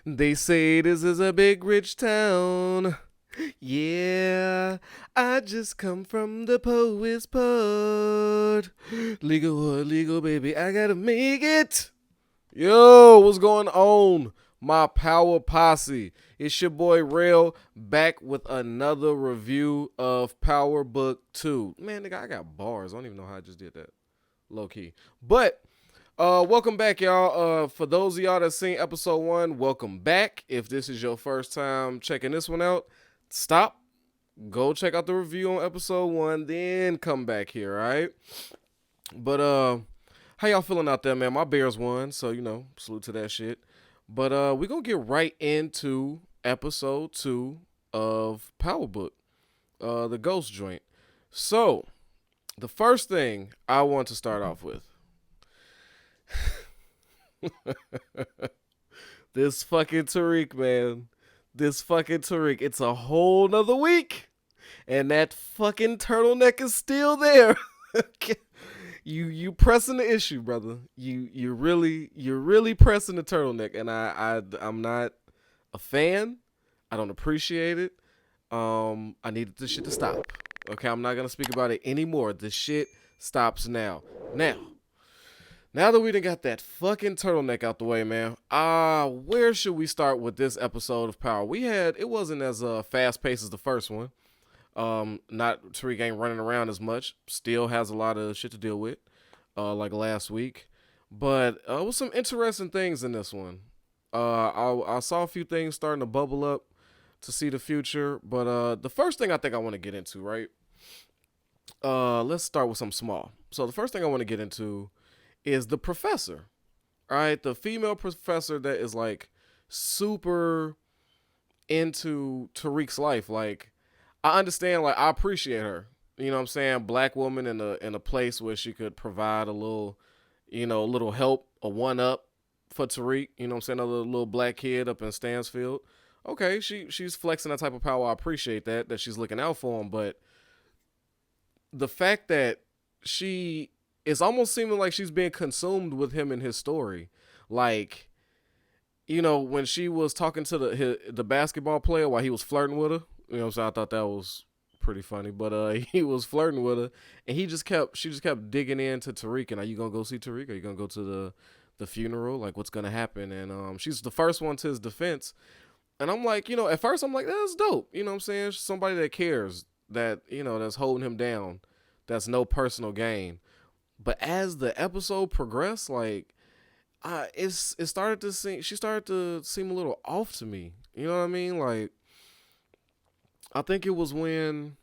They say this is a big rich town. Yeah, I just come from the poet's part. Legal or legal, baby, I gotta make it. Yo, what's going on? My power posse. It's your boy Rail back with another review of Power Book 2. Man, nigga, I got bars. I don't even know how I just did that. Low key. But welcome back, y'all. For those of y'all that seen episode 1, welcome back. If this is your first time checking this one out, stop. Go check out the review on episode 1, then come back here, alright? But how y'all feeling out there, man? My Bears won, so salute to that shit. But we're gonna get right into episode 2 of Power Book, the Ghost joint. So, the first thing I want to start off with. This fucking Tariq, man. This fucking Tariq. It's a whole nother week. And that fucking turtleneck is still there. You pressing the issue, brother. You're really pressing the turtleneck. And I'm not a fan. I don't appreciate it. I needed this shit to stop. Okay, I'm not gonna speak about it anymore. This shit stops now. Now that we done got that fucking turtleneck out the way, man, where should we start with this episode of Power? It wasn't as fast paced as the first one. Not Tariq ain't running around as much. Still has a lot of shit to deal with, like last week. But there was some interesting things in this one. I saw a few things starting to bubble up to see the future. But the first thing I think I want to get into, right? Let's start with something small. So the first thing I want to get into is the professor. All right, the female professor that is like super into Tariq's life. Like, I understand, like, I appreciate her. You know what I'm saying? Black woman in a place where she could provide a little, a little help, a one up for Tariq. You know what I'm saying? Another little black kid up in Stansfield. Okay, she's flexing that type of power. I appreciate that she's looking out for him. But the fact that it's almost seeming like she's being consumed with him and his story. Like, when she was talking to the basketball player while he was flirting with her, so I thought that was pretty funny. But he was flirting with her, and she just kept digging into Tariq. And are you gonna go see Tariq? Are you gonna go to the funeral? Like, what's gonna happen? And she's the first one to his defense. And I'm like, at first I'm like, that's dope. You know what I'm saying? Somebody that cares, that that's holding him down. That's no personal gain. But as the episode progressed, like, she started to seem a little off to me. You know what I mean? Like, I think it was when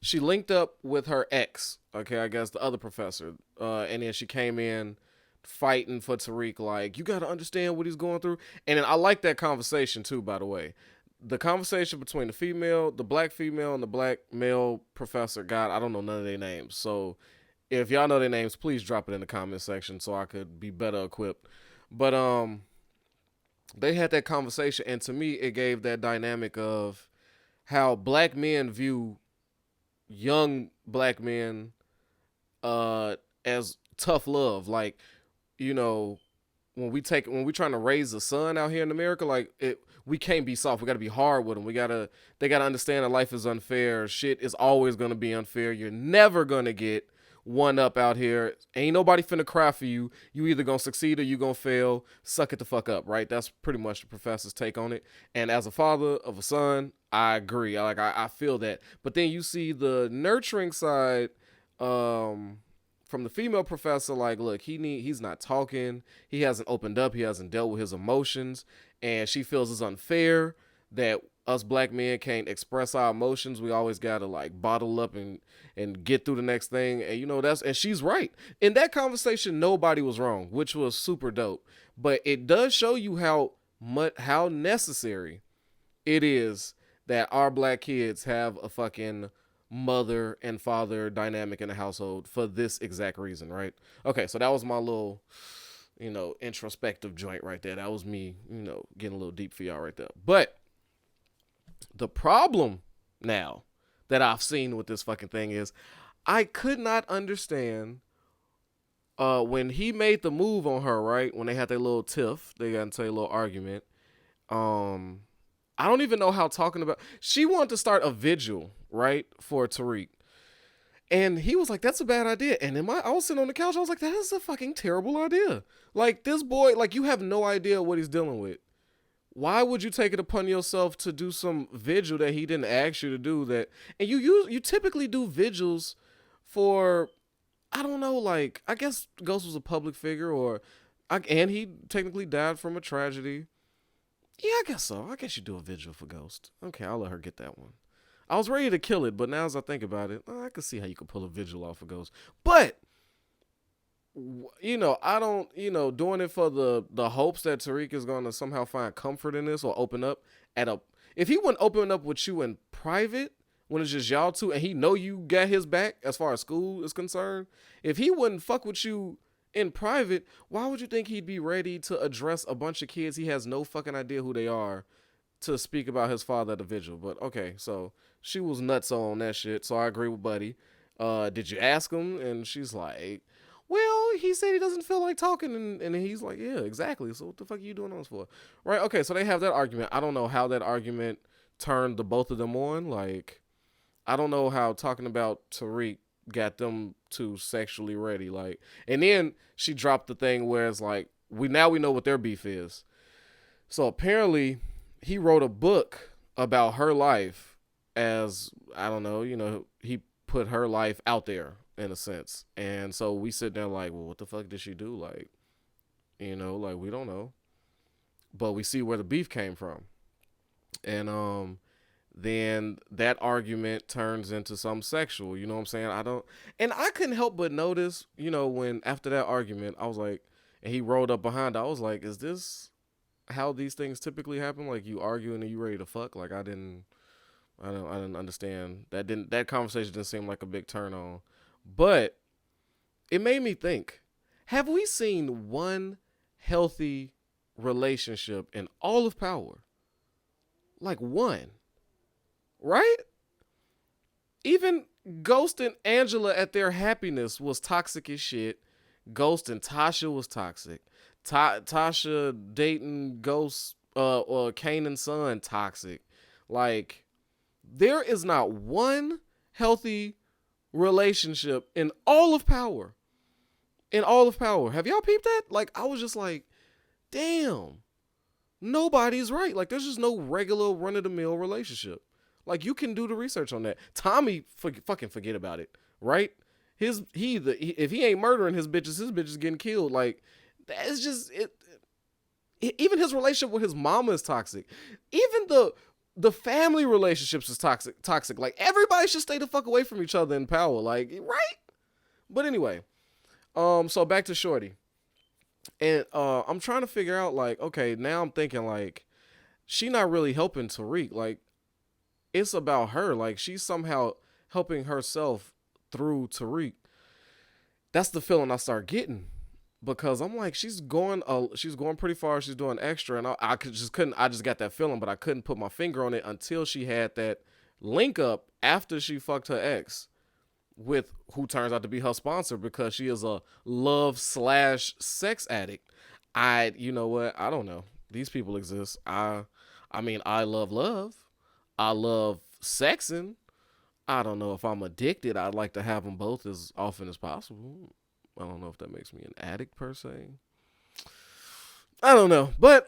she linked up with her ex. Okay, I guess the other professor, and then she came in fighting for Tariq. Like, you got to understand what he's going through. And then I like that conversation too. By the way, the conversation between the black female, and the black male professor. God, I don't know none of their names, so. If y'all know their names, please drop it in the comment section so I could be better equipped. But they had that conversation, and to me, it gave that dynamic of how black men view young black men as tough love. Like, when we trying to raise a son out here in America, like, we can't be soft. We got to be hard with them. They got to understand that life is unfair. Shit is always going to be unfair. You're never going to get one up out here. Ain't nobody finna cry for you. You either gonna succeed or you gonna fail. Suck it the fuck up, right? That's pretty much the professor's take on it. And as a father of a son, I agree. I feel that. But then you see the nurturing side from the female professor. Like, look, he's not talking. He hasn't opened up. He hasn't dealt with his emotions, and she feels it's unfair that us black men can't express our emotions. We always gotta, like, bottle up and get through the next thing. And and she's right. In that conversation, nobody was wrong, which was super dope. But it does show you how necessary it is that our black kids have a fucking mother and father dynamic in the household for this exact reason, right? Okay, so that was my little, introspective joint right there. That was me, getting a little deep for y'all right there. But the problem now that I've seen with this fucking thing is I could not understand when he made the move on her, right? When they had their little tiff, they got into a little argument, Um, I don't even know how talking about. She wanted to start a vigil, right, for Tariq. And he was like, "That's a bad idea." And I was sitting on the couch. I was like, "That is a fucking terrible idea." Like this boy, like you have no idea what he's dealing with. Why would you take it upon yourself to do some vigil that he didn't ask you to do? That and you typically do vigils for, I don't know, like I guess Ghost was a public figure, and he technically died from a tragedy. Yeah, I guess so. I guess you do a vigil for Ghost. Okay, I'll let her get that one. I was ready to kill it, but now as I think about it, I can see how you could pull a vigil off of Ghost. But I don't, doing it for the hopes that Tariq is going to somehow find comfort in this or open up at a. If he wouldn't open up with you in private when it's just y'all two, and he know you got his back as far as school is concerned, if he wouldn't fuck with you in private, why would you think he'd be ready to address a bunch of kids he has no fucking idea who they are to speak about his father at the vigil? But okay, so she was nuts on that shit. So I agree with Buddy. Did you ask him? And she's like, well, he said he doesn't feel like talking, and he's like, yeah, exactly. So what the fuck are you doing this for? Right? Okay, so they have that argument. I don't know how that argument turned the both of them on. Like, I don't know how talking about Tariq got them two sexually ready. Like, and then she dropped the thing where it's like, we know what their beef is. So apparently, he wrote a book about her life as, I don't know, he put her life out there in a sense. And so we sit there like, well, what the fuck did she do? Like, like we don't know. But we see where the beef came from. And then that argument turns into some sexual, you know what I'm saying? I couldn't help but notice, when after that argument, I was like, and he rolled up behind, I was like, is this how these things typically happen? Like you arguing and you ready to fuck? Like I didn't understand. That conversation didn't seem like a big turn on. But it made me think, have we seen one healthy relationship in all of Power? Like one, right? Even Ghost and Angela at their happiness was toxic as shit. Ghost and Tasha was toxic. Tasha dating Ghost or Kanan's son toxic. Like there is not one healthy relationship in all of Power. In all of Power. Have y'all peeped that? Like I was just like, damn. Nobody's right. Like there's just no regular run of the mill relationship. Like you can do the research on that. Tommy, fucking forget about it, right? If he ain't murdering his bitches getting killed. Like that's just it. Even his relationship with his mama is toxic. Even the family relationships is toxic. Toxic. Like everybody should stay the fuck away from each other in Power. Like right. But anyway, so back to Shorty, and I'm trying to figure out like, okay, now I'm thinking like, she not really helping Tariq. Like it's about her. Like she's somehow helping herself through Tariq. That's the feeling I start getting because I'm like, she's going pretty far. She's doing extra, and I just got that feeling, but I couldn't put my finger on it until she had that link up after she fucked her ex with who turns out to be her sponsor because she is a love/sex addict. You know what? I don't know. These people exist. I mean, I love love. I love sexing. I don't know if I'm addicted. I'd like to have them both as often as possible. I don't know if that makes me an addict per se. I don't know. But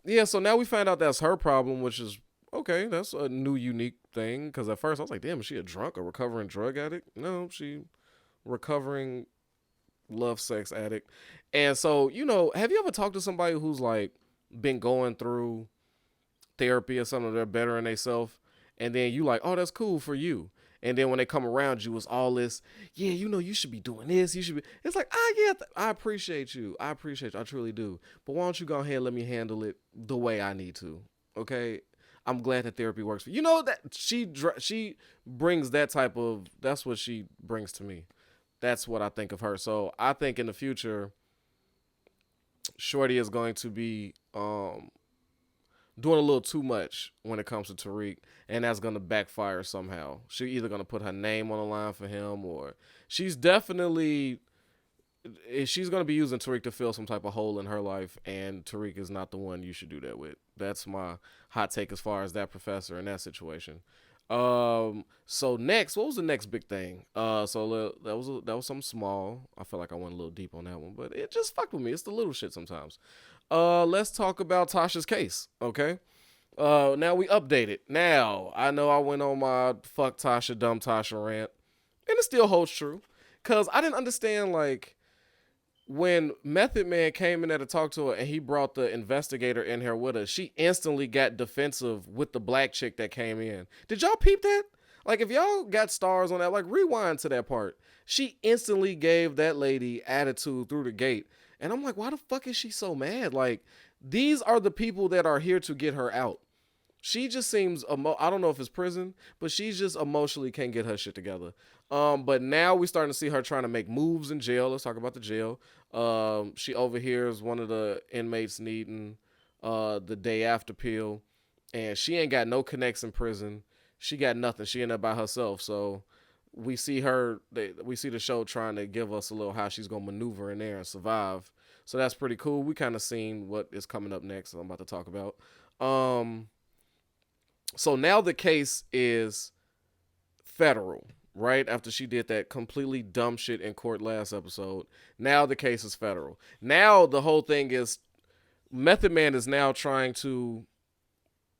yeah, so now we find out that's her problem, which is okay, that's a new unique thing. Because at first I was like, damn, is she a recovering drug addict? No, she recovering love sex addict. And so, have you ever talked to somebody who's like been going through therapy or something, they're bettering themselves, and then you like, oh, that's cool for you. And then when they come around you, it's all this, yeah, you should be doing this. You should be. It's like, yeah, I appreciate you. I truly do. But why don't you go ahead and let me handle it the way I need to? Okay. I'm glad that therapy works for you. That she brings that type of. That's what she brings to me. That's what I think of her. So I think in the future, Shorty is going to be doing a little too much when it comes to Tariq, and that's going to backfire somehow. She's either going to put her name on the line for him, or she's definitely she's gonna be using Tariq to fill some type of hole in her life, and Tariq is not the one you should do that with. That's my hot take as far as that professor in that situation. So next, what was the next big thing? That was something small. I feel like I went a little deep on that one, but it just fucked with me. It's the little shit sometimes. Let's talk about Tasha's case, okay? Now we update it. Now I know I went on my fuck Tasha, dumb Tasha rant, and it still holds true, cause I didn't understand like when Method Man came in there to talk to her and he brought the investigator in here with her, she instantly got defensive with the black chick that came in. Did y'all peep that? Like, if y'all got stars on that, like, rewind to that part. She instantly gave that lady attitude through the gate. And I'm like, why the fuck is she so mad? Like, these are the people that are here to get her out. She just seems I don't know if it's prison, but she just emotionally can't get her shit together. But now we're starting to see her trying to make moves in jail. Let's talk about the jail. She overhears one of the inmates needing the day after pill, and she ain't got no connects in prison. She got nothing. She in there by herself. So we see we see the show trying to give us a little how she's gonna maneuver in there and survive. So that's pretty cool. We kind of seen what is coming up next. I'm about to talk about. So now the case is federal, right? After she did that completely dumb shit in court last episode, now the case is federal. Now the whole thing is Method Man is now trying to.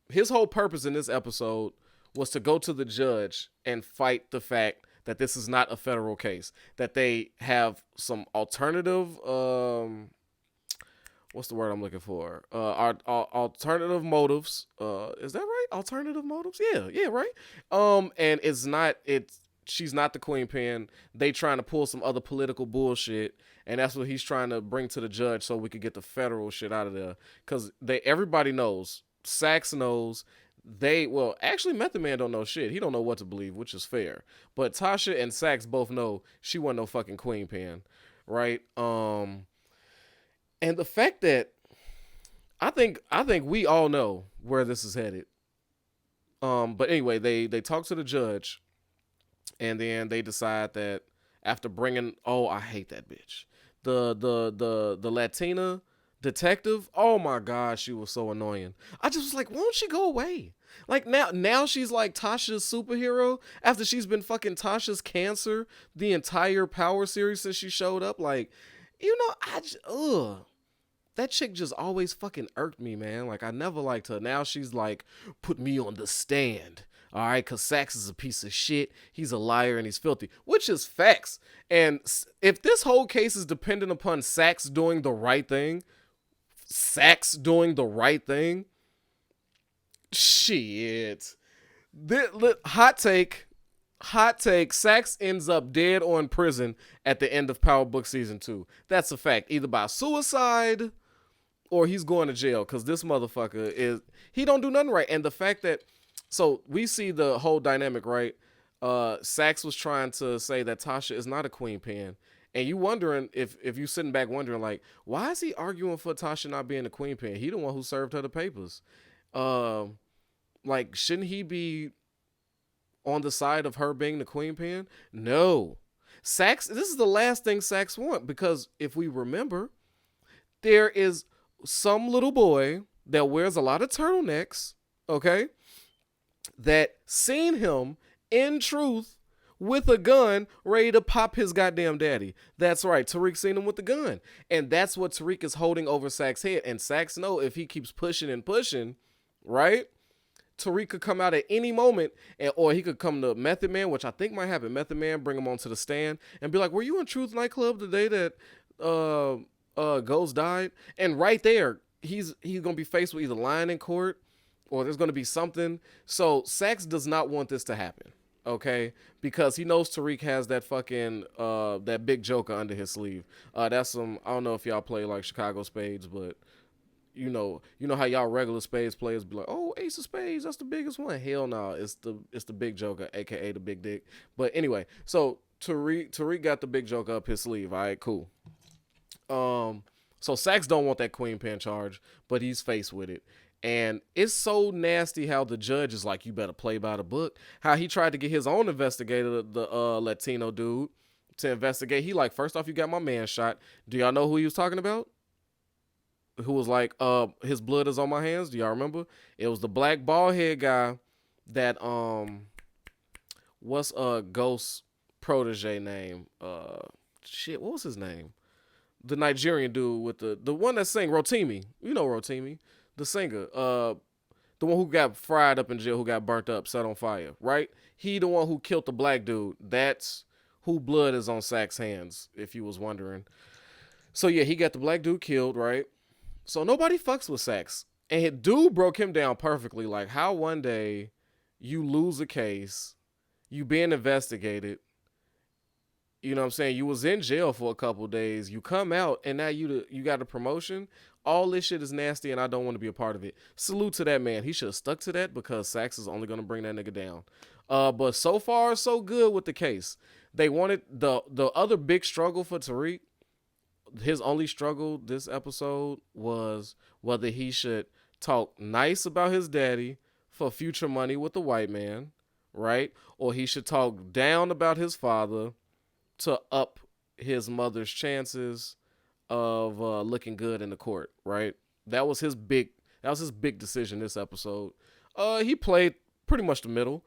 His whole purpose in this episode was to go to the judge and fight the fact that this is not a federal case, that they have some alternative what's the word I'm looking for? Alternative motives. Is that right? Alternative motives? Yeah, right. And she's not the queen pin. They trying to pull some other political bullshit, and that's what he's trying to bring to the judge so we could get the federal shit out of there. Cause everybody knows. Saxe knows. Actually Method Man don't know shit. He don't know what to believe, which is fair. But Tasha and Saxe both know she wasn't no fucking queen pin, right? And the fact that I think we all know where this is headed. But anyway, they talk to the judge, and then they decide that after bringing, I hate that bitch, the Latina detective. Oh my god, she was so annoying. I just was like, why don't she go away? Like now she's like Tasha's superhero after she's been fucking Tasha's cancer the entire Power series since she showed up. Like, that chick just always fucking irked me, man. Like, I never liked her. Now she's like, put me on the stand. All right, because Saxe is a piece of shit. He's a liar and he's filthy, which is facts. And if this whole case is dependent upon Saxe doing the right thing, shit. Hot take. Saxe ends up dead or in prison at the end of Power Book Season 2. That's a fact. Either by suicide or he's going to jail, because this motherfucker he don't do nothing right. And the fact that, so we see the whole dynamic, right? Saxe was trying to say that Tasha is not a queen pin. And you wondering, if you sitting back wondering, like, why is he arguing for Tasha not being a queen pin? He the one who served her the papers. Like, shouldn't he be on the side of her being the queen pin? No. Saxe, this is the last thing Saxe want, because if we remember, there is some little boy that wears a lot of turtlenecks, okay, that seen him in truth with a gun ready to pop his goddamn daddy. That's right, Tariq seen him with the gun. And that's what Tariq is holding over Saxe's head. And Saxe know if he keeps pushing and pushing, right, Tariq could come out at any moment, or he could come to Method Man, which I think might happen. Method Man, bring him onto the stand and be like, were you in Truth nightclub the day that Ghost died? And right there, he's gonna be faced with either lying in court or there's gonna be something. So Saxe does not want this to happen, okay? Because he knows Tariq has that fucking that big joker under his sleeve. That's some, I don't know if y'all play like Chicago Spades, but you know how y'all regular spades players be like, oh, ace of spades, that's the biggest one. Hell no, it's the big joker, aka the big dick. But anyway, so Tariq got the big joker up his sleeve. All right, cool. So Saxe don't want that queen pin charge, but he's faced with it. And it's so nasty how the judge is like, you better play by the book. How he tried to get his own investigator, the Latino dude, to investigate. He like, first off, you got my man shot. Do y'all know who he was talking about? Who was like, his blood is on my hands. Do y'all remember? It was the black bald head guy that what's Ghost protege name? Shit, what was his name? The Nigerian dude with the one that sang Rotimi. You know Rotimi, the singer. The one who got fried up in jail, who got burnt up, set on fire, right? He the one who killed the black dude. That's who blood is on Sack's hands, if you was wondering. So yeah, he got the black dude killed, right? So nobody fucks with Sax. And his dude broke him down perfectly. Like how one day you lose a case, you being investigated, you know what I'm saying? You was in jail for a couple days. You come out and now you got a promotion. All this shit is nasty and I don't want to be a part of it. Salute to that man. He should have stuck to that because Sax is only going to bring that nigga down. But so far, so good with the case. They wanted the other big struggle for Tariq. His only struggle this episode was whether he should talk nice about his daddy for future money with the white man, right? Or he should talk down about his father to up his mother's chances of looking good in the court, right? That was his big decision this episode. He played pretty much the middle.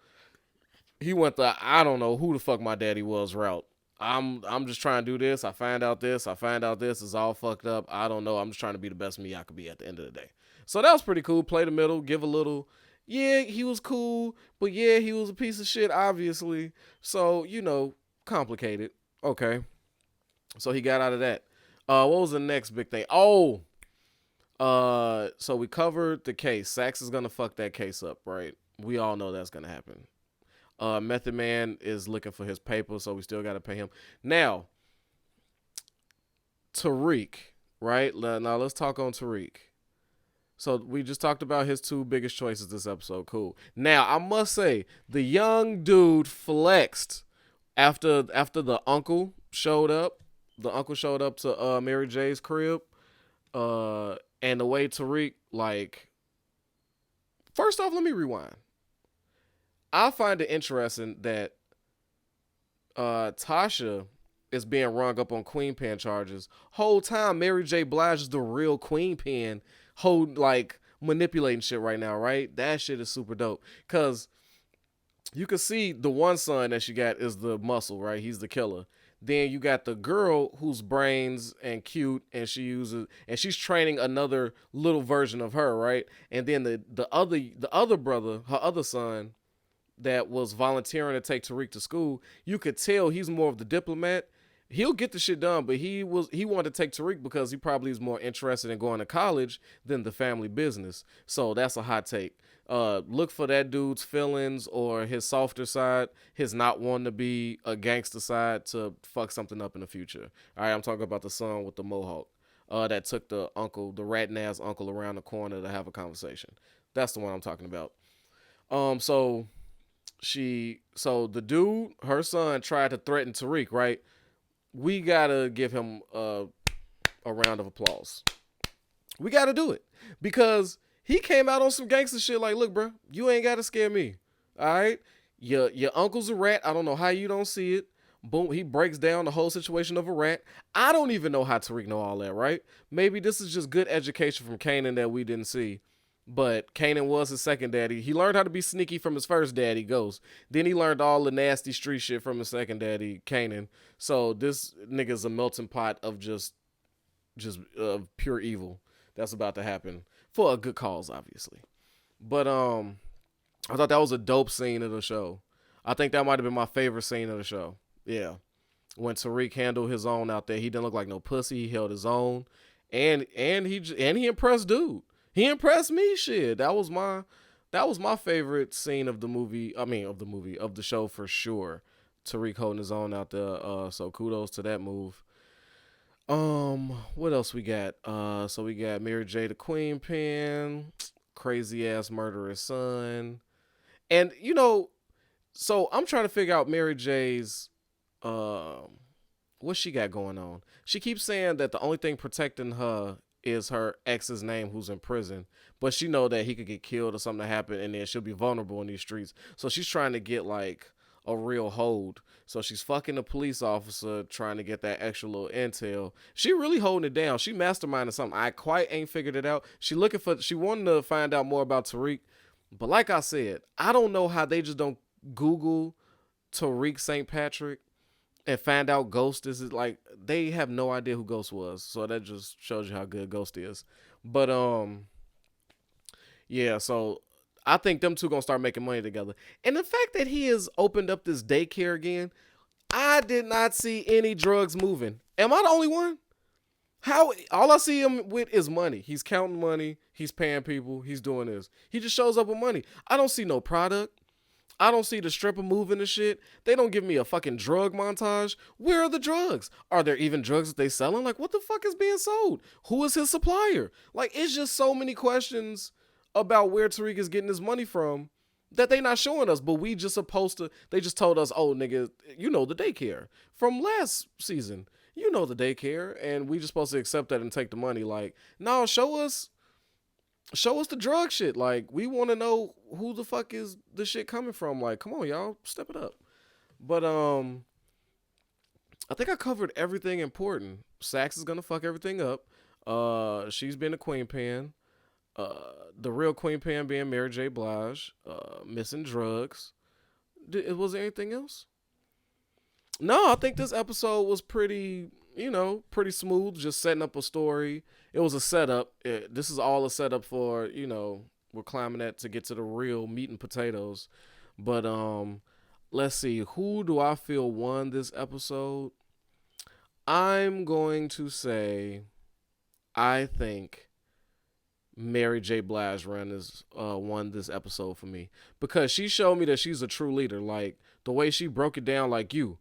He went the I don't know who the fuck my daddy was route. I'm just trying to do this. I find out this. It's all fucked up. I don't know. I'm just trying to be the best me I could be at the end of the day. So that was pretty cool. Play the middle, give a little. Yeah, he was cool, but yeah, he was a piece of shit, obviously. So, complicated. Okay. So he got out of that. What was the next big thing? Oh, so we covered the case. Sax is gonna fuck that case up, right? We all know that's gonna happen. Method Man is looking for his paper, so we still got to pay him. Now, Tariq, right? Now let's talk on Tariq. So we just talked about his two biggest choices this episode. Cool. Now, I must say, the young dude flexed after the uncle showed up. The uncle showed up to Mary J's crib. And the way Tariq, like... First off, let me rewind. I find it interesting that Tasha is being rung up on Queen Pen charges. Whole time, Mary J. Blige is the real Queen Pen, manipulating shit right now, right? That shit is super dope. Because you can see the one son that she got is the muscle, right? He's the killer. Then you got the girl who's brains and cute, and she's training another little version of her, right? And then the other brother, her other son, that was volunteering to take Tariq to school, you could tell he's more of the diplomat. He'll get the shit done, but he wanted to take Tariq because he probably is more interested in going to college than the family business. So that's a hot take. Look for that dude's feelings or his softer side, his not wanting to be a gangster side to fuck something up in the future. All right, I'm talking about the son with the mohawk that took the ratting ass uncle around the corner to have a conversation. That's the one I'm talking about. So the dude, her son, tried to threaten Tariq, right? We gotta give him a round of applause. We gotta do it because he came out on some gangster shit like, look, bro, you ain't gotta scare me. All right? Your uncle's a rat. I don't know how you don't see it. Boom, he breaks down the whole situation of a rat. I don't even know how Tariq know all that, right? Maybe this is just good education from Kanan that we didn't see. But Kanan was his second daddy. He learned how to be sneaky from his first daddy, Ghost. Then he learned all the nasty street shit from his second daddy, Kanan. So this nigga's a melting pot of just pure evil that's about to happen for a good cause, obviously. But I thought that was a dope scene of the show. I think that might have been my favorite scene of the show. Yeah, when Tariq handled his own out there, he didn't look like no pussy. He held his own, and he impressed dude. He impressed me, shit. That was my favorite scene of the movie. I mean, of the show for sure. Tariq holding his own out there. So kudos to that move. What else we got? So we got Mary J. the Queen Pen, crazy ass murderous son, and so I'm trying to figure out Mary J's what she got going on. She keeps saying that the only thing protecting her is her ex's name who's in prison, but she know that he could get killed or something to happen and then she'll be vulnerable in these streets. So she's trying to get like a real hold. So she's fucking the police officer trying to get that extra little intel. She really holding it down. She masterminding something. I quite ain't figured it out. She wanted to find out more about Tariq. But like I said, I don't know how they just don't Google Tariq St. Patrick and find out Ghost is like they have no idea who Ghost was. So that just shows you how good Ghost is. But yeah, so I think them two gonna start making money together. And the fact that he has opened up this daycare again, I did not see any drugs moving. Am I the only one? How all I see him with is money. He's counting money. He's paying people. He's doing this. He just shows up with money. I don't see no product. I don't see the stripper moving the shit. They don't give me a fucking drug montage. Where are the drugs? Are there even drugs that they selling? Like, what the fuck is being sold? Who is his supplier? Like, it's just so many questions about where Tariq is getting his money from that they not showing us. But we just supposed to, they just told us, oh, nigga, you know the daycare from last season. You know the daycare. And we just supposed to accept that and take the money. Like, no, show us the drug shit. Like, we want to know who the fuck is the shit coming from. Like, come on, y'all, step it up. But I think I covered everything important. Saxe is gonna fuck everything up. She's been a queen pin. The real queen pin being Mary J. Blige. Missing drugs. Was there anything else? No, I think this episode was pretty smooth. Just setting up a story. It was a setup. This is all a setup for, we're climbing that to get to the real meat and potatoes. But let's see. Who do I feel won this episode? I'm going to say I think Mary J. Blige won this episode for me. Because she showed me that she's a true leader. Like, the way she broke it down, like, you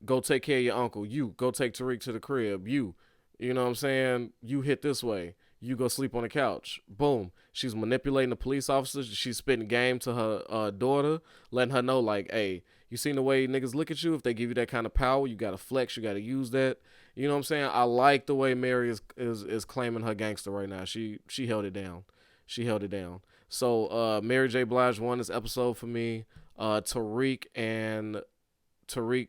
go take care of your uncle. You go take Tariq to the crib. You know what I'm saying? You hit this way. You go sleep on the couch. Boom. She's manipulating the police officers. She's spitting game to her daughter, letting her know, like, hey, you seen the way niggas look at you? If they give you that kind of power, you got to flex. You got to use that. You know what I'm saying? I like the way Mary is claiming her gangster right now. She held it down. She held it down. So Mary J. Blige won this episode for me. Tariq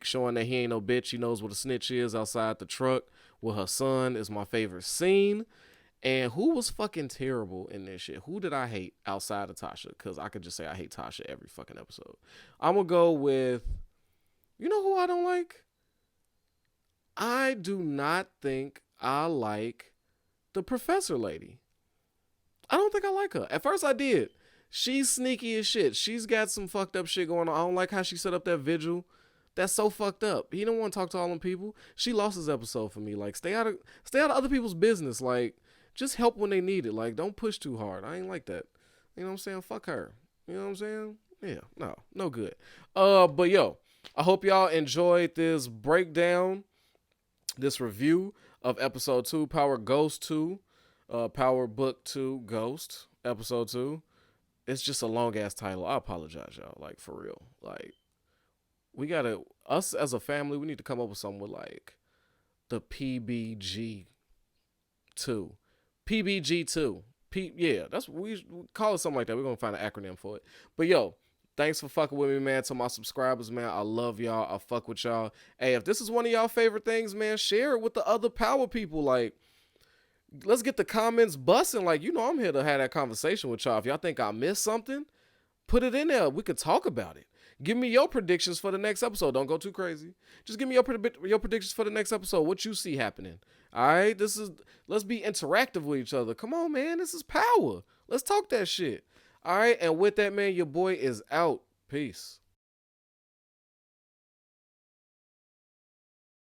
showing that he ain't no bitch. He knows what a snitch is outside the truck with her son is my favorite scene. And who was fucking terrible in this shit? Who did I hate outside of Tasha? Because I could just say I hate Tasha every fucking episode. I'm going to go with, you know who I don't like? I do not think I like the professor lady. I don't think I like her. At first I did. She's sneaky as shit. She's got some fucked up shit going on. I don't like how she set up that vigil. That's so fucked up. He don't want to talk to all them people. She lost this episode for me. Like, stay out of other people's business. Like, just help when they need it. Like, don't push too hard. I ain't like that. You know what I'm saying? Fuck her. You know what I'm saying? Yeah, no good. But yo, I hope y'all enjoyed this breakdown, this review of episode 2, Power Ghost 2, Power Book 2, Ghost, episode 2. It's just a long ass title. I apologize, y'all. Like, for real. Like, us as a family, we need to come up with something with like the PBG 2. PBG 2. Yeah, that's what we call it, something like that. We're going to find an acronym for it. But yo, thanks for fucking with me, man. To my subscribers, man, I love y'all. I fuck with y'all. Hey, if this is one of y'all favorite things, man, share it with the other power people. Like, let's get the comments busting. Like, I'm here to have that conversation with y'all. If y'all think I missed something, put it in there. We could talk about it. Give me your predictions for the next episode. Don't go too crazy. Just give me your predictions for the next episode. What you see happening. All right? Let's be interactive with each other. Come on, man. This is power. Let's talk that shit. All right? And with that, man, your boy is out. Peace.